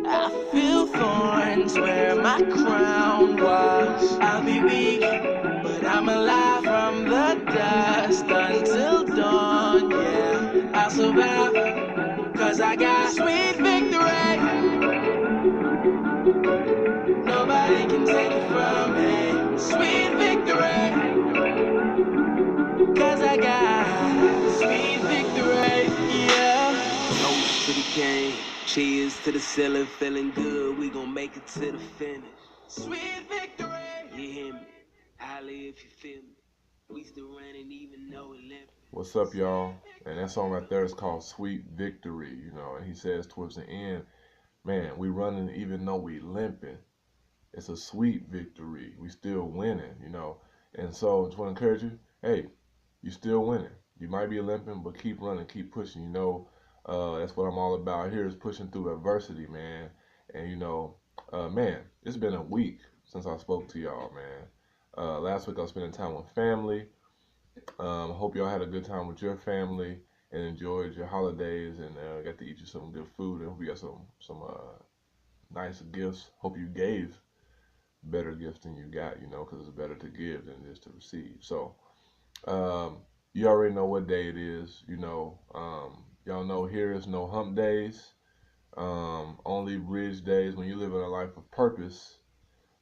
I feel thorns where my crown was. I'll be weak, but I'm alive from the dust until dawn. Yeah, I'll survive, cause I got sweet victory. Nobody can take it from me. Sweet victory, cause I got sweet victory. Yeah. Toast to the game, cheers to the ceiling, feeling good. We gon' make it to the finish. Sweet victory. You hear me? Holla if you feel me. We still running even though we're limping. What's up, y'all? And that song right there is called Sweet Victory, and he says towards the end, man, we running even though we limping. It's a sweet victory. We still winning. And so I just want to encourage you, hey, you still winning. You might be limping, but keep running, keep pushing. That's what I'm all about here is pushing through adversity, man. And man, it's been a week since I spoke to y'all, man. Last week I was spending time with family. Hope y'all had a good time with your family and enjoyed your holidays and got to eat you some good food. And hope you got some nice gifts. Hope you gave better gifts than you got, because it's better to give than it is to receive. So um, you already know what day it is. Y'all know here is no hump days, only bridge days. When you live in a life of purpose,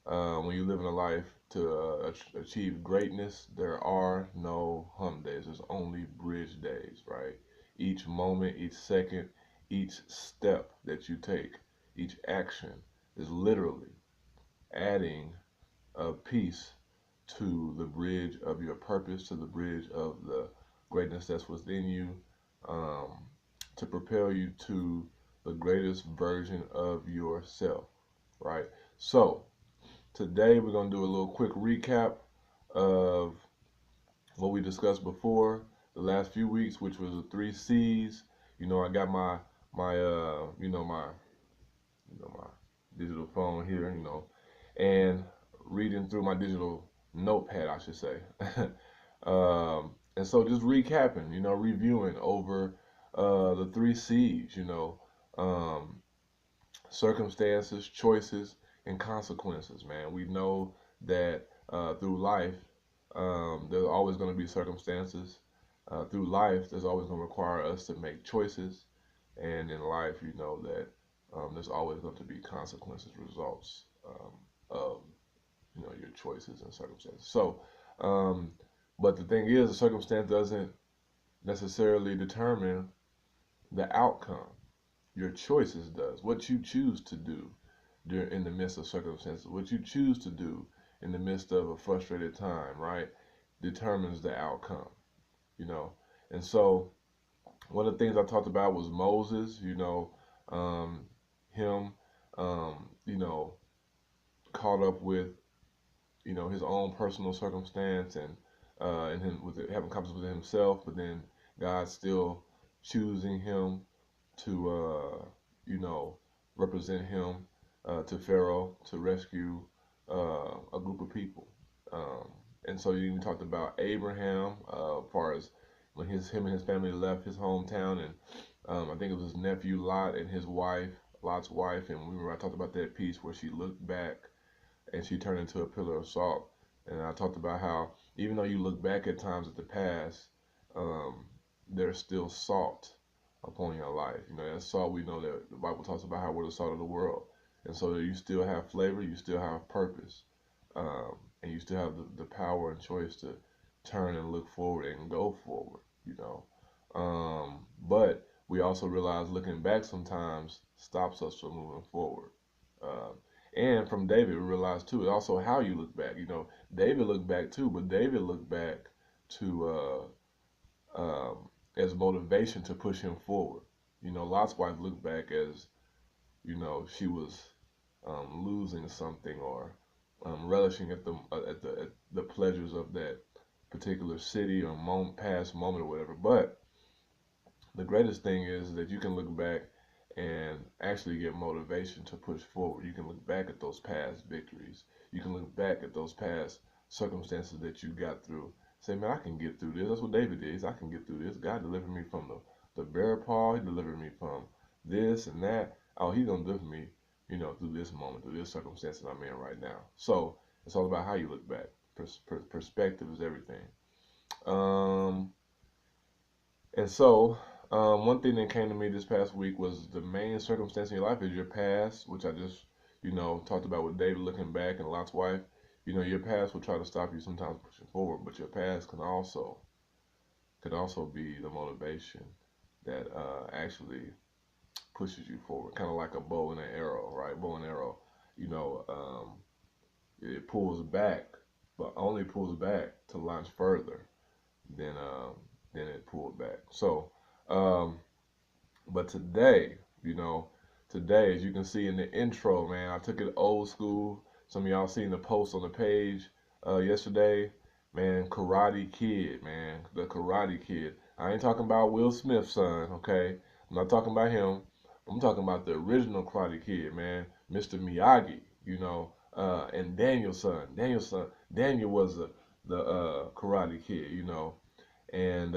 when you live in a life to achieve greatness, there are no hump days. There's only bridge days, right? Each moment, each second, each step that you take, each action is literally adding a piece to the bridge of your purpose, to the bridge of the greatness that's within you, um, to propel you to the greatest version of yourself, right? So, today we're going to do a little quick recap of what we discussed before the last few weeks, which was the three C's. I got my digital phone here, and reading through my digital notepad, I should say. And so just recapping, reviewing over the three C's, um, circumstances, choices, and consequences, man. We know that through life, there's always going to be circumstances. Through life, there's always going to require us to make choices. And in life, you know that there's always going to be consequences, results of your choices and circumstances. So, but the thing is, the circumstance doesn't necessarily determine the outcome. Your choices does. What you choose to do in the midst of circumstances, what you choose to do in the midst of a frustrated time, right, determines the outcome. You know, and so one of the things I talked about was Moses. Him, caught up with his own personal circumstance and him with having confidence with himself, but then God still choosing him to represent him to Pharaoh to rescue a group of people. Um, and so you even talked about Abraham, as far as when him and his family left his hometown, and I think it was his nephew Lot and his wife, Lot's wife, and I talked about that piece where she looked back and she turned into a pillar of salt. And I talked about how even though you look back at times at the past, um, there's still salt upon your life. That salt, we know that the Bible talks about how we're the salt of the world. And so you still have flavor, you still have purpose, and you still have the power and choice to turn and look forward and go forward. But we also realize looking back sometimes stops us from moving forward. Uh, and from David, we realize too, also how you look back. David looked back too, but David looked back to as motivation to push him forward. Lot's wife looked back as she was losing something or relishing at the pleasures of that particular city or past moment or whatever. But the greatest thing is that you can look back and actually get motivation to push forward. You can look back at those past victories. you can look back at those past circumstances that you got through. Say, man, I can get through this. That's what David did. I can get through this. God delivered me from the bear paw. He delivered me from this and that. Oh, he's gonna deliver me, through this moment, through this circumstance that I'm in right now. So it's all about how you look back. Perspective is everything. Um, and so, one thing that came to me this past week was the main circumstance in your life is your past, which I just, talked about with David looking back and Lot's wife. Your past will try to stop you sometimes pushing forward, but your past can also be the motivation that actually pushes you forward, kind of like a bow and an arrow, right? Bow and arrow, you know, um, it pulls back, but only pulls back to launch further than it pulled back. So, um, but today, today, as you can see in the intro, man, I took it old school. Some of y'all seen the post on the page yesterday. Man, Karate Kid, man, the Karate Kid. I ain't talking about Will Smith's son, okay? I'm not talking about him. I'm talking about the original Karate Kid, man, Mr. Miyagi, and Daniel's son. Daniel was the Karate Kid, and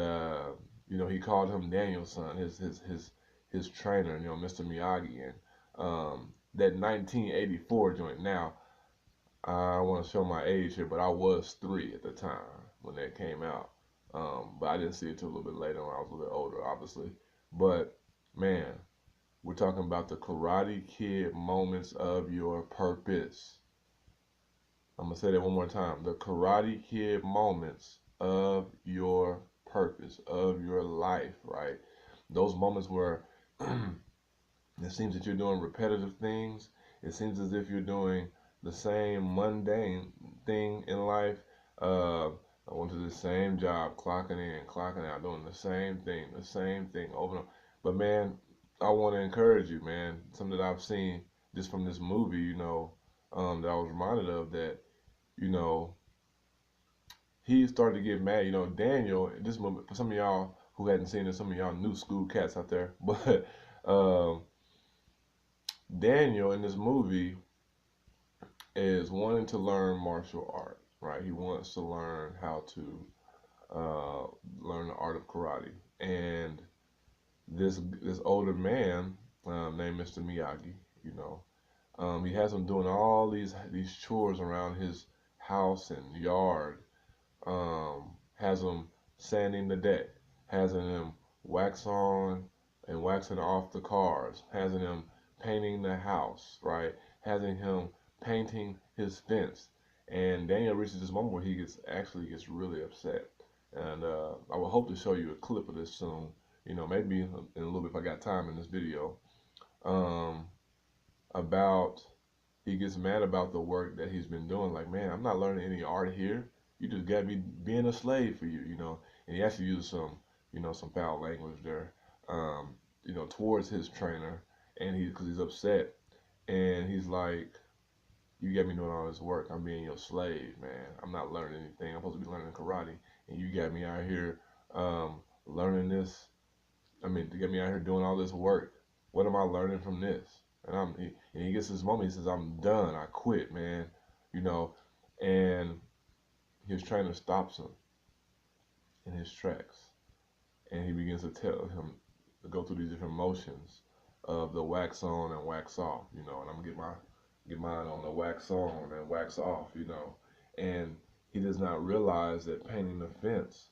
he called him Daniel's son, his trainer, Mr. Miyagi, and that 1984 joint. Now, I want to show my age here, but I was 3 at the time when that came out. But I didn't see it till a little bit later when I was a little older, obviously. But man, we're talking about the Karate Kid moments of your purpose. I'm gonna say that one more time. The Karate Kid moments of your purpose, of your life, right? Those moments where it seems that you're doing repetitive things. It seems as if you're doing the same mundane thing in life. I went to the same job, clocking in, clocking out, doing the same thing over and over. But man, I want to encourage you, man. Something that I've seen just from this movie, that I was reminded of that, you know, he started to get mad. Daniel, this moment, for some of y'all who hadn't seen it, some of y'all new school cats out there, but Daniel in this movie is wanting to learn martial art, right? He wants to learn how to learn the art of karate. And this older man named Mr. Miyagi, he has him doing all these chores around his house and yard. Has him sanding the deck, having him wax on and waxing off the cars, having him painting the house, right? Having him painting his fence. And Daniel reaches this moment where he gets really upset. And I will hope to show you a clip of this soon. Maybe in a little bit if I got time in this video. Um, about he gets mad about the work that he's been doing. Like, man, I'm not learning any art here. You just got me being a slave for you. And he actually used some foul language there, towards his trainer, and because he's upset, and he's like, you got me doing all this work. I'm being your slave, man. I'm not learning anything. I'm supposed to be learning karate, and you got me out here learning this. I mean, you got me out here doing all this work. What am I learning from this? And he gets this moment. He says, "I'm done. I quit, man." And his trainer stops him in his tracks, and he begins to tell him to go through these different motions of the wax on and wax off. And I'm gonna get mine on the wax on and wax off. And he does not realize that painting the fence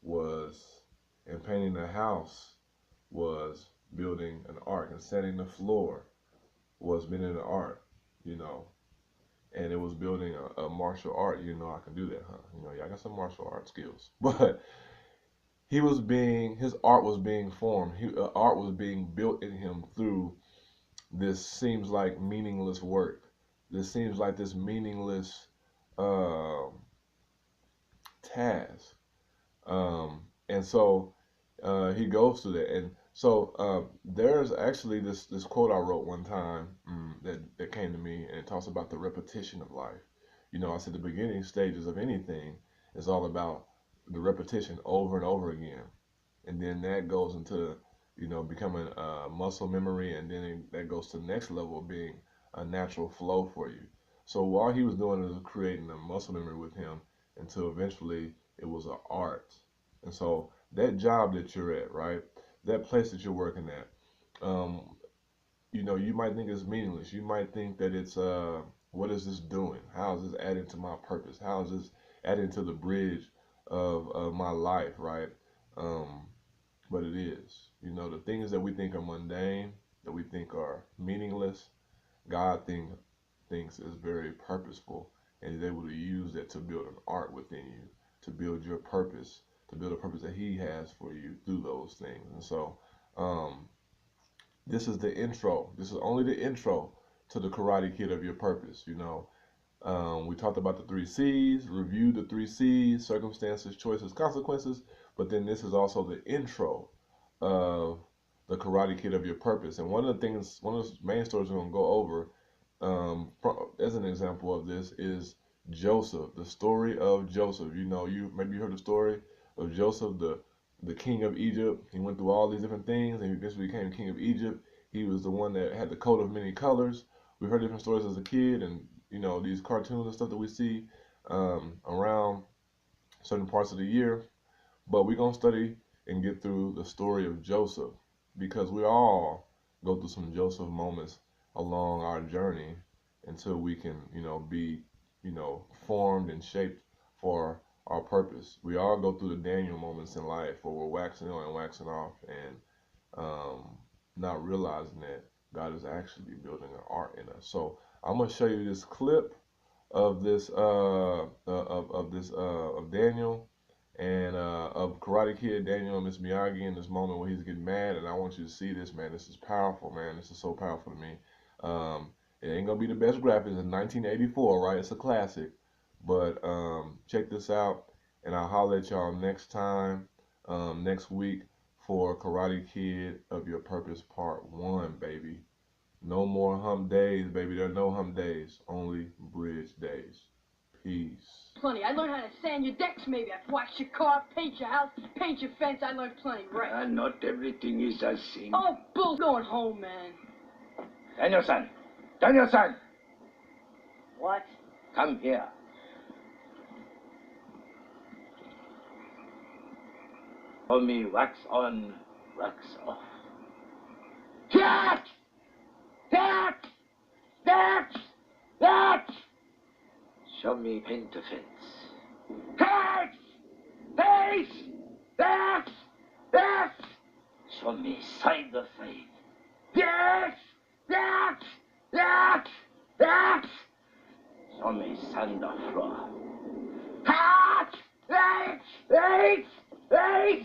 and painting the house was building an art, and setting the floor was building an art, and it was building a martial art. I can do that, huh? Yeah, I got some martial art skills. But his art was being formed. Art was being built in him through this seems like meaningless work. This seems like this meaningless uh, task. And so he goes through that. And so there's actually this quote I wrote one time that came to me, and it talks about the repetition of life. I said the beginning stages of anything is all about the repetition over and over again. And then that goes into, becoming muscle memory, and then that goes to the next level of being a natural flow for you. So all he was doing is creating a muscle memory with him until eventually it was an art. And so that job that you're at, right? That place that you're working at, um, you know, you might think it's meaningless. You might think that it's what is this doing? How is this adding to my purpose? How is this adding to the bridge of my life, right? Um, but it is. You know, the things that we think are mundane, that we think are meaningless, thinks is very purposeful and is able to use that to build an art within you, to build your purpose, to build a purpose that He has for you through those things. And so, this is the intro. This is only the intro to the Karate Kid of your purpose. You know, we talked about the 3 C's, reviewed the 3 C's: circumstances, choices, consequences. But then this is also the intro of the Karate Kid of your purpose. And one of the main stories we're going to go over, as an example of this, is Joseph, the story of Joseph. You know, maybe you heard the story of Joseph, the king of Egypt. He went through all these different things and he eventually became king of Egypt. He was the one that had the coat of many colors. We heard different stories as a kid, and you know, these cartoons and stuff that we see around certain parts of the year. But we're going to study and get through the story of Joseph, because we all go through some Joseph moments along our journey until we can, you know, be, you know, formed and shaped for our purpose. We all go through the Daniel moments in life where we're waxing on and waxing off, and not realizing that God is actually building an art in us. So I'm gonna show you this clip of this of Daniel and of Karate Kid Daniel and Miss Miyagi in this moment where he's getting mad, and I want you to see this, man. This is powerful, man. This is so powerful to me. It ain't gonna be the best graphics in 1984, right? It's a classic. But check this out, and I'll holler at y'all next time, next week, for Karate Kid of Your Purpose Part 1, baby. No more hump days, baby. There are no hump days, only bridge days. Peace. Plenty. I learned how to sand your decks, maybe. I wash your car, paint your house, paint your fence. I learned plenty, right? Not everything is as seen. Oh, bull. Going home, man. Daniel-san! Daniel-san! What? Come here. Show me wax on, wax off. That! That! That! That! Show me paint the fence. That! Face! That! That! Show me side to side. Yes! That! That! That! Show me sand the floor. Hat! That! That! That!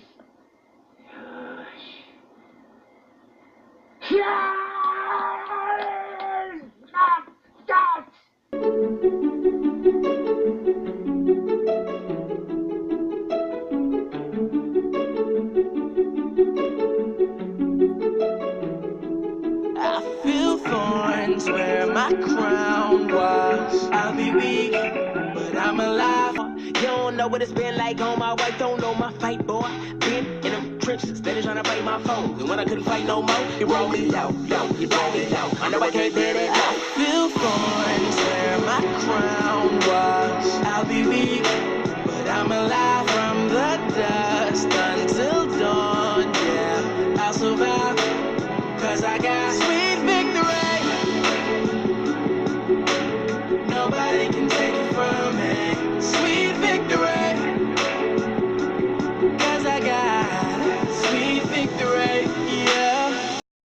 I feel thorns where my crown was. I'll be weak, but I'm alive. You don't know what it's been like on my wife, don't know my fight, boy. Been in them trenches, steady trying to fight my foes. And when I couldn't fight no more, he brought me out, he brought me out. I know I can't bear it out. I feel thorns where my crown was. I'll be weak, but I'm alive.